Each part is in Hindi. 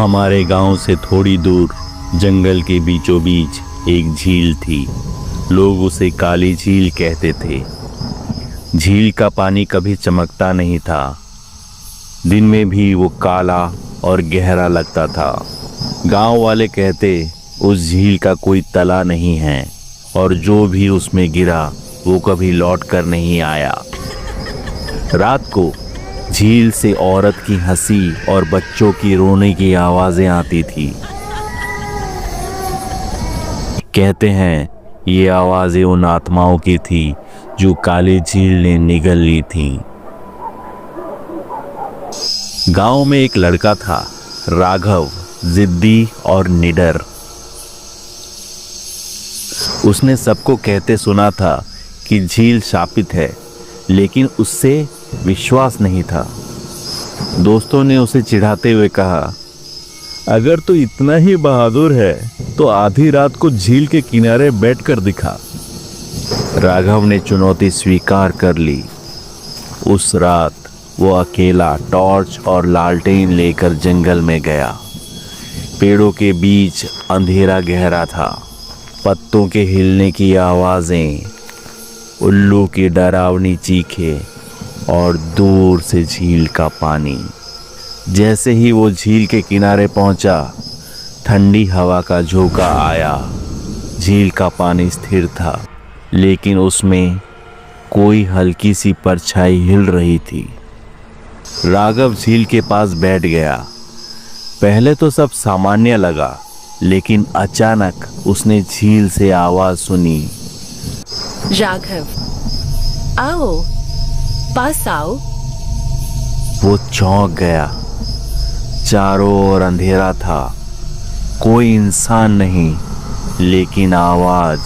हमारे गांव से थोड़ी दूर जंगल के बीचों बीच एक झील थी। लोग उसे काली झील कहते थे। झील का पानी कभी चमकता नहीं था। दिन में भी वो काला और गहरा लगता था। गांव वाले कहते उस झील का कोई तला नहीं है और जो भी उसमें गिरा वो कभी लौट कर नहीं आया। रात को झील से औरत की हंसी और बच्चों की रोने की आवाजें आती थी। कहते हैं ये आवाजें उन आत्माओं की थी जो काली झील ने निगल ली थी। गांव में एक लड़का था, राघव, जिद्दी और निडर। उसने सबको कहते सुना था कि झील शापित है, लेकिन उससे विश्वास नहीं था। दोस्तों ने उसे चिढ़ाते हुए कहा, अगर तू इतना ही बहादुर है तो आधी रात को झील के किनारे बैठकर दिखा। राघव ने चुनौती स्वीकार कर ली। उस रात वो अकेला टॉर्च और लालटेन लेकर जंगल में गया। पेड़ों के बीच अंधेरा गहरा था। पत्तों के हिलने की आवाजें, उल्लू की डरावनी चीखें और दूर से झील का पानी। जैसे ही वो झील के किनारे पहुंचा, ठंडी हवा का झोंका आया। झील का पानी स्थिर था, लेकिन उसमें कोई हल्की सी परछाई हिल रही थी। राघव झील के पास बैठ गया। पहले तो सब सामान्य लगा, लेकिन अचानक उसने झील से आवाज सुनी, राघव, आओ, पास आओ। वो चौंक गया। चारों ओर अंधेरा था, कोई इंसान नहीं, लेकिन आवाज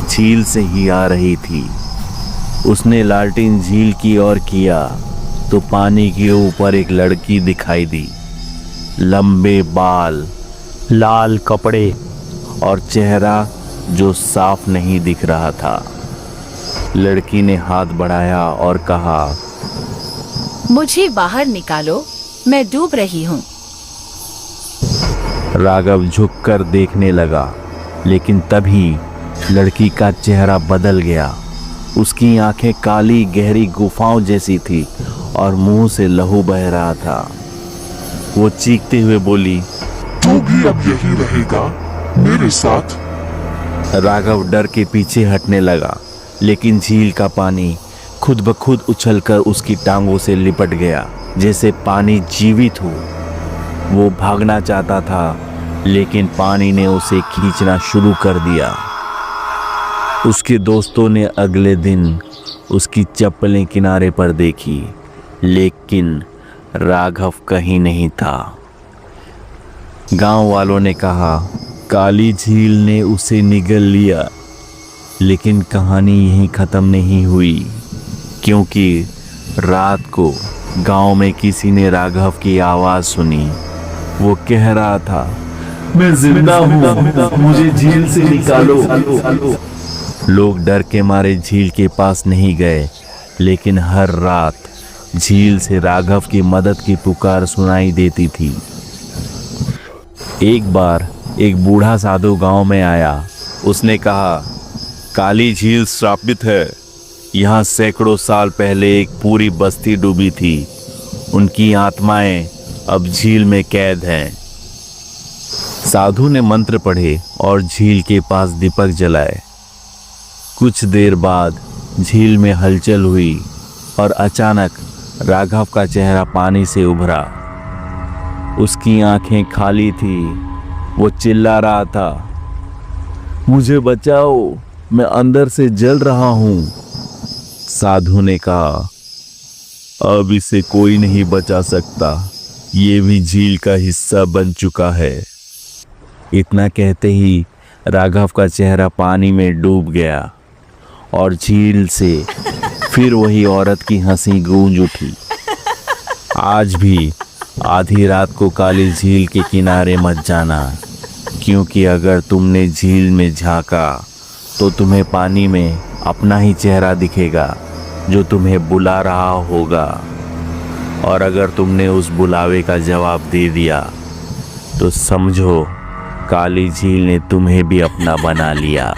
झील से ही आ रही थी। उसने लालटेन झील की ओर किया तो पानी के ऊपर एक लड़की दिखाई दी। लंबे बाल, लाल कपड़े और चेहरा जो साफ नहीं दिख रहा था। लड़की ने हाथ बढ़ाया और कहा, मुझे बाहर निकालो, मैं डूब रही हूँ। राघव झुककर देखने लगा, लेकिन तभी लड़की का चेहरा बदल गया। उसकी आंखें काली गहरी गुफाओं जैसी थी और मुंह से लहू बह रहा था। वो चीखते हुए बोली, तू भी अब यही रहेगा मेरे साथ? राघव डर के पीछे हटने लगा, लेकिन झील का पानी खुद ब खुद उछलकर उसकी टांगों से लिपट गया, जैसे पानी जीवित हो। वो भागना चाहता था, लेकिन पानी ने उसे खींचना शुरू कर दिया। उसके दोस्तों ने अगले दिन उसकी चप्पलें किनारे पर देखी, लेकिन राघव कहीं नहीं था। गांव वालों ने कहा, काली झील ने उसे निगल लिया। लेकिन कहानी यहीं खत्म नहीं हुई, क्योंकि रात को गांव में किसी ने राघव की आवाज सुनी। वो कह रहा था, मैं जिंदा हूँ, मुझे झील से निकालो। लोग डर के मारे झील के पास नहीं गए, लेकिन हर रात झील से राघव की मदद की पुकार सुनाई देती थी। एक बार एक बूढ़ा साधु गांव में आया। उसने कहा, काली झील श्रापित है। यहाँ सैकड़ों साल पहले एक पूरी बस्ती डूबी थी। उनकी आत्माएं अब झील में कैद हैं। साधु ने मंत्र पढ़े और झील के पास दीपक जलाए। कुछ देर बाद झील में हलचल हुई और अचानक राघव का चेहरा पानी से उभरा। उसकी आंखें खाली थी। वो चिल्ला रहा था, मुझे बचाओ, मैं अंदर से जल रहा हूं। साधु ने कहा, अब इसे कोई नहीं बचा सकता, ये भी झील का हिस्सा बन चुका है। इतना कहते ही राघव का चेहरा पानी में डूब गया और झील से फिर वही औरत की हंसी गूंज उठी। आज भी आधी रात को काली झील के किनारे मत जाना, क्योंकि अगर तुमने झील में झांका तो तुम्हें पानी में अपना ही चेहरा दिखेगा जो तुम्हें बुला रहा होगा। और अगर तुमने उस बुलावे का जवाब दे दिया तो समझो काली झील ने तुम्हें भी अपना बना लिया।